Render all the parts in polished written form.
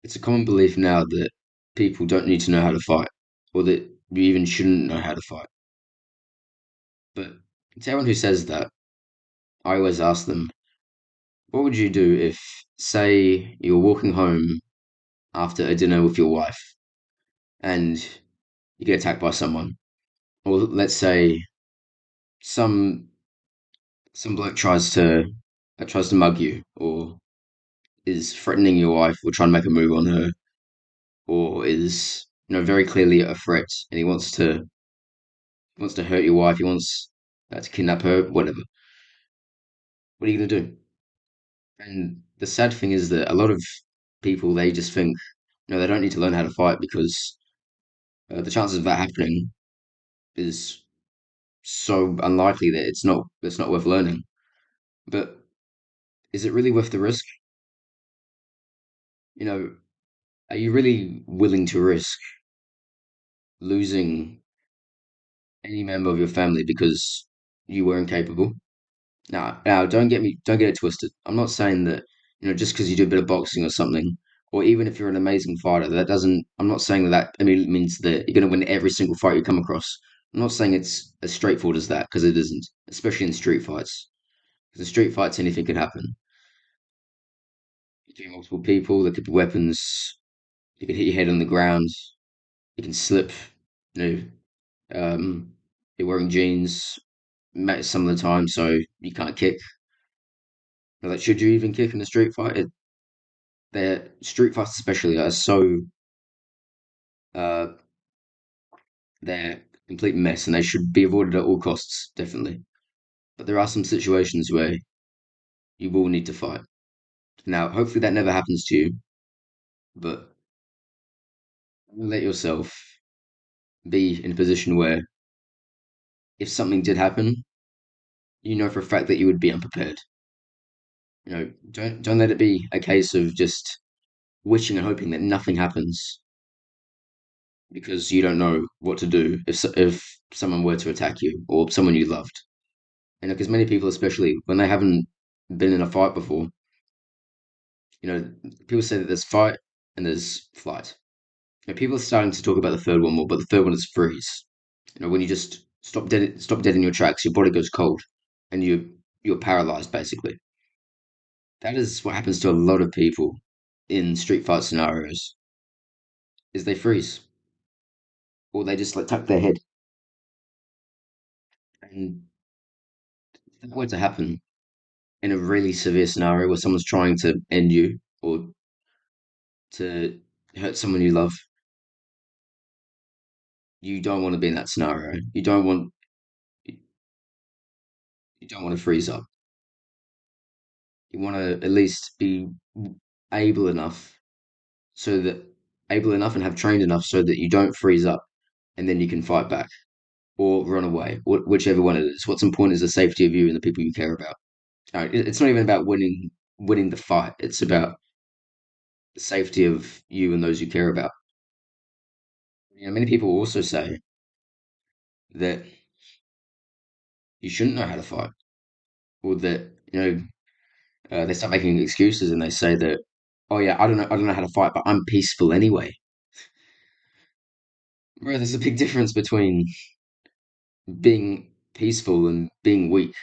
It's a common belief now that people don't need to know how to fight, or that you even shouldn't know how to fight. But to everyone who says that, I always ask them, what would you do if, say, you were walking home after a dinner with your wife and you get attacked by someone? Or let's say some some bloke tries to mug you, or is threatening your wife, or trying to make a move on her, or is very clearly a threat, and he wants to hurt your wife. He wants to kidnap her, whatever. What are you gonna do? And the sad thing is that a lot of people, they just think they don't need to learn how to fight because the chances of that happening is so unlikely that it's not worth learning. But is it really worth the risk? You know, are you really willing to risk losing any member of your family because you were incapable? Now, don't get it twisted. I'm not saying that just because you do a bit of boxing or something, or even if you're an amazing fighter, that doesn't. I'm not saying that immediately means that you're going to win every single fight you come across. I'm not saying it's as straightforward as that because it isn't, especially in street fights. Because in street fights, anything can happen. Between multiple people, there could be weapons. You can hit your head on the ground. You can slip. You um, you're wearing jeans some of the time, so you can't kick. Like, should you even kick in a street fight? Their street fights, especially, are so uh, they're a complete mess, and they should be avoided at all costs, definitely. But there are some situations where you will need to fight. Now, hopefully, that never happens to you, but let yourself be in a position where if something did happen, you know for a fact that you would be unprepared. Don't let it be a case of just wishing and hoping that nothing happens because you don't know what to do if someone were to attack you or someone you loved. And because many people, especially when they haven't been in a fight before, people say that there's fight and there's flight. People are starting to talk about the third one more, but the third one is freeze. When you just stop dead in your tracks, your body goes cold, and you're paralyzed basically. That is what happens to a lot of people in street fight scenarios. Is they freeze or they just like tuck their head, and if that were to happen in a really severe scenario where someone's trying to end you or to hurt someone you love, you don't want to be in that scenario. You don't want to freeze up. You want to at least be able enough so that able enough and have trained enough so that you don't freeze up and then you can fight back or run away, whichever one it is. What's important is the safety of you and the people you care about. It's not even about winning the fight. It's about the safety of you and those you care about. Many people also say that you shouldn't know how to fight, or that they start making excuses and they say that, oh yeah, I don't know how to fight, but I'm peaceful anyway. Bro, there's a big difference between being peaceful and being weak.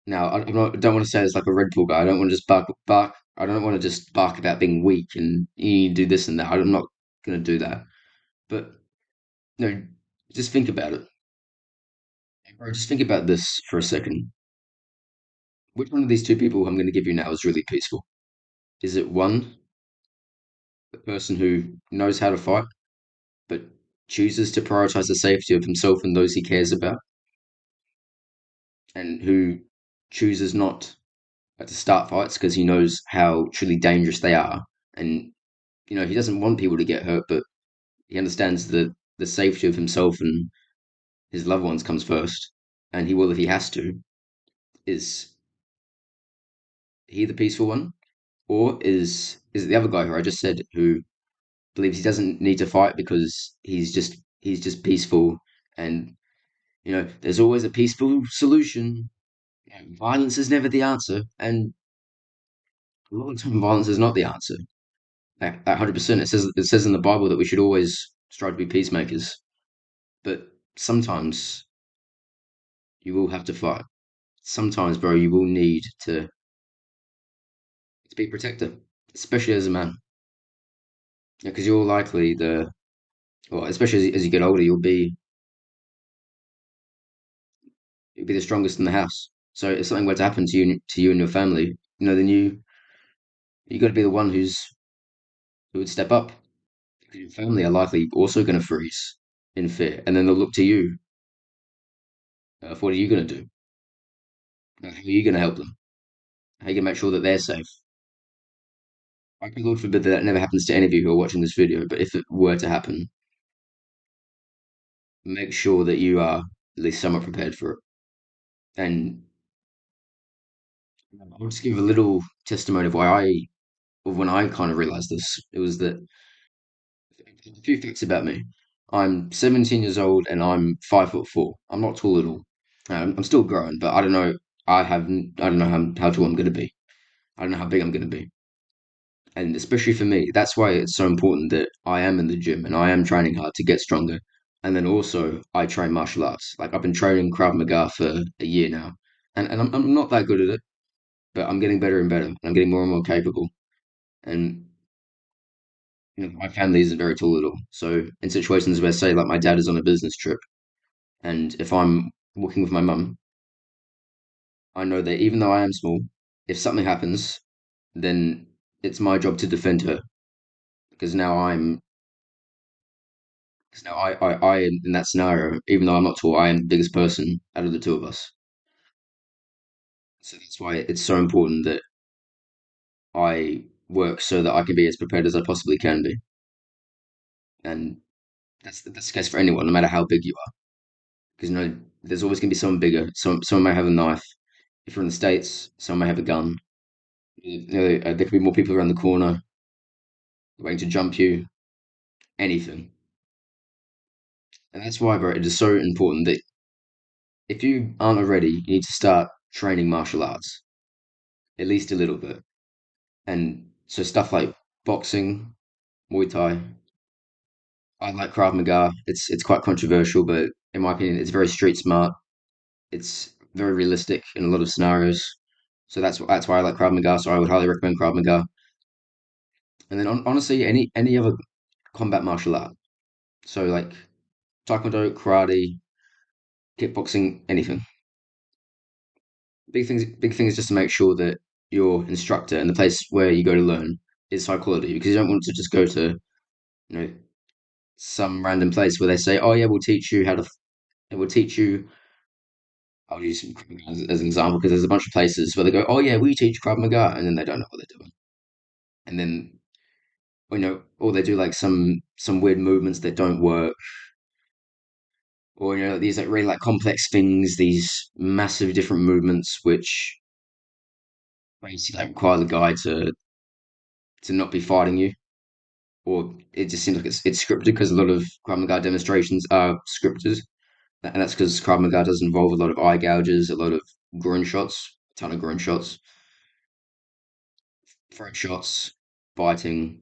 Now, I don't want to say it's like a Red Bull guy. I don't want to just bark. I don't want to just bark about being weak and you do this and that. I'm not going to do that. But no, just think about it. Bro, just think about this for a second. Which one of these two people I'm going to give you now is really peaceful? Is it one, the person who knows how to fight, but chooses to prioritize the safety of himself and those he cares about, and who chooses not to start fights because he knows how truly dangerous they are, and he doesn't want people to get hurt, but he understands that the safety of himself and his loved ones comes first, and he will if he has to. Is he the peaceful one, or is it the other guy who I just said who believes he doesn't need to fight because he's just peaceful, and there's always a peaceful solution. Violence is never the answer, and a lot of time violence is not the answer. Like 100%. It says in the Bible that we should always strive to be peacemakers, but sometimes you will have to fight. Sometimes, bro, you will need to be a protector, especially as a man, because you're likely well, especially as you get older, you'll be the strongest in the house. So if something were to happen to you and your family, then you got to be the one who would step up. Your family are likely also going to freeze in fear, and then they'll look to you. For what are you going to do? How are you going to help them? How are you going to make sure that they're safe? I pray, Lord forbid, that never happens to any of you who are watching this video. But if it were to happen, make sure that you are at least somewhat prepared for it. And I'll just give a little testimony of when I kind of realized this. It was that a few facts about me. I'm 17 years old and I'm 5'4". I'm not tall at all. I'm still growing, but I don't know. I don't know how tall I'm going to be. I don't know how big I'm going to be. And especially for me, that's why it's so important that I am in the gym and I am training hard to get stronger. And then also, I train martial arts. Like I've been training Krav Maga for a year now, and I'm not that good at it, but I'm getting better and better. And I'm getting more and more capable. And my family isn't very tall at all. So in situations where, say, like my dad is on a business trip, and if I'm walking with my mum, I know that even though I am small, if something happens, then it's my job to defend her because now I am in that scenario. Even though I'm not tall, I am the biggest person out of the two of us. So that's why it's so important that I work so that I can be as prepared as I possibly can be. And that's the case for anyone, no matter how big you are. Because there's always going to be someone bigger. Someone may have a knife. If you're in the States, someone may have a gun. There could be more people around the corner waiting to jump you. Anything. And that's why, bro, it is so important that if you aren't already, you need to start training martial arts, at least a little bit. And so stuff like boxing, Muay Thai. I like Krav Maga. It's quite controversial, but in my opinion, it's very street smart. It's very realistic in a lot of scenarios. So that's why I like Krav Maga. So I would highly recommend Krav Maga. And then honestly, any other combat martial art. So like Taekwondo, karate, kickboxing, anything. Big thing is just to make sure that your instructor and the place where you go to learn is high quality because you don't want to just go to you know some random place where they say, oh yeah, we'll teach you how to. It will teach you. I'll use Krav Maga as an example because there's a bunch of places where they go, oh yeah, we teach Krav Maga, and then they don't know what they're doing, and then or they do like some weird movements that don't work, or these like really like complex things, these massive different movements which basically like require the guy to not be fighting you, or it just seems like it's scripted because a lot of Krav Maga demonstrations are scripted, and that's because Krav Maga does involve a lot of eye gouges, a lot of groin shots, a ton of groin shots, throat shots, biting,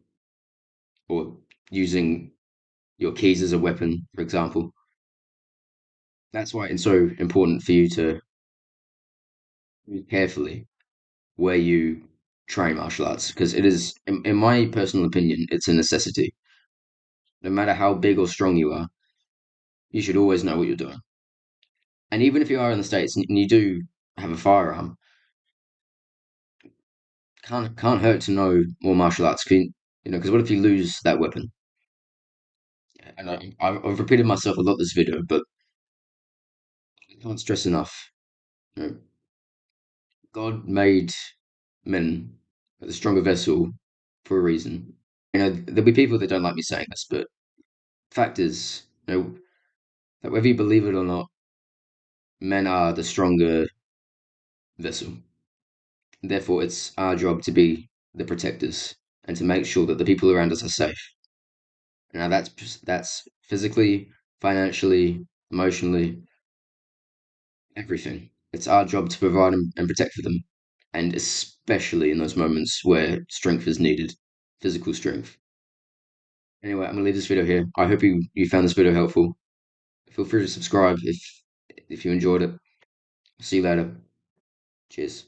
or using your keys as a weapon, for example. That's why it's so important for you to move carefully where you train martial arts because it is, in my personal opinion, it's a necessity. No matter how big or strong you are, you should always know what you're doing. And even if you are in the States and you do have a firearm, can't hurt to know more martial arts. Because what if you lose that weapon? And I've repeated myself a lot this video, but I can't stress enough. You know, God made men a stronger vessel for a reason. There'll be people that don't like me saying this, but fact is, that whether you believe it or not, men are the stronger vessel. Therefore, it's our job to be the protectors and to make sure that the people around us are safe. Now, that's physically, financially, emotionally, everything. It's our job to provide and protect for them, and especially in those moments where strength is needed. physical strength. Anyway, I'm gonna leave this video here. I hope you found this video helpful. Feel free to subscribe if you enjoyed it. See you later. Cheers.